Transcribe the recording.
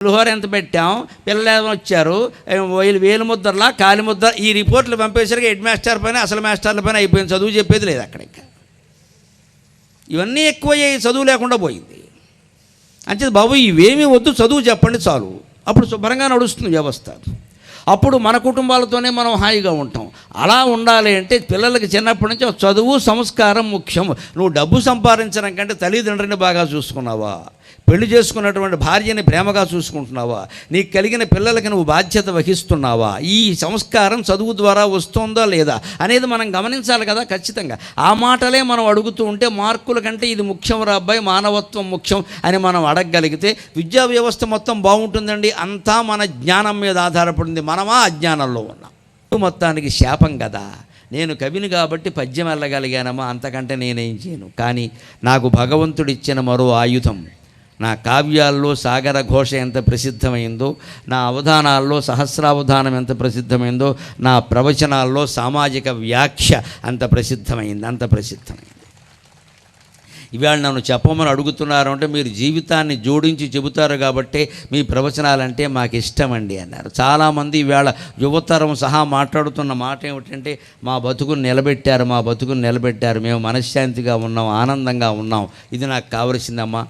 పులిహోర ఎంత పెట్టాం, పిల్లలు వచ్చారు, వేలు ముద్రలా కాలి ముద్ర ఈ రిపోర్ట్లు పంపేసరికి హెడ్ మాస్టర్ పైన అసలు మాస్టర్ల పైన అయిపోయింది. చదువు చెప్పేది లేదు అక్కడ. ఇంకా ఇవన్నీ ఎక్కువయ్యాయి, చదువు లేకుండా పోయింది. అంతే బాబు ఇవేమీ వద్దు, చదువు చెప్పండి చాలు. అప్పుడు శుభ్రంగా నడుస్తుంది వ్యవస్థ. అప్పుడు మన కుటుంబాలతోనే మనం హాయిగా ఉంటాం. అలా ఉండాలి అంటే పిల్లలకి చిన్నప్పటి నుంచి చదువు సంస్కారం ముఖ్యం. నువ్వు డబ్బు సంపాదించడం కంటే తల్లిదండ్రులని బాగా చూసుకున్నావా, పెళ్లి చేసుకున్నటువంటి భార్యని ప్రేమగా చూసుకుంటున్నావా, నీకు కలిగిన పిల్లలకి నువ్వు బాధ్యత వహిస్తున్నావా, ఈ సంస్కారం చదువు ద్వారా వస్తుందా లేదా అనేది మనం గమనించాలి కదా ఖచ్చితంగా. ఆ మాటలే మనం అడుగుతూ ఉంటే మార్కుల కంటే ఇది ముఖ్యం రా అబ్బాయి, మానవత్వం ముఖ్యం అని మనం అడగగలిగితే విద్యా వ్యవస్థ మొత్తం బాగుంటుందండి. అంతా మన జ్ఞానం మీద ఆధారపడింది. మనమా అజ్ఞానంలో ఉన్నాం. మొత్తానికి శాపం కదా. నేను కవిని కాబట్టి పద్యం వెళ్ళగలిగానమ్మా, అంతకంటే నేనేం చేయను. కానీ నాకు భగవంతుడు ఇచ్చిన మరో ఆయుధం. నా కావ్యాల్లో సాగర ఘోష ఎంత ప్రసిద్ధమైందో, నా అవధానాల్లో సహస్రావధానం ఎంత ప్రసిద్ధమైందో, నా ప్రవచనాల్లో సామాజిక వ్యాఖ్య అంత ప్రసిద్ధమైంది. ఇవాళ నన్ను చెప్పమని అడుగుతున్నారు అంటే మీరు జీవితాన్ని జోడించి చెబుతారు కాబట్టి మీ ప్రవచనాలంటే మాకు ఇష్టమండి అన్నారు. చాలామంది ఇవాళ యువతరం సహా మాట్లాడుతున్న మాట ఏమిటంటే మా బతుకుని నిలబెట్టారు, మేము మనశ్శాంతిగా ఉన్నాం, ఆనందంగా ఉన్నాం, ఇది నాకు కావలసిందమ్మా.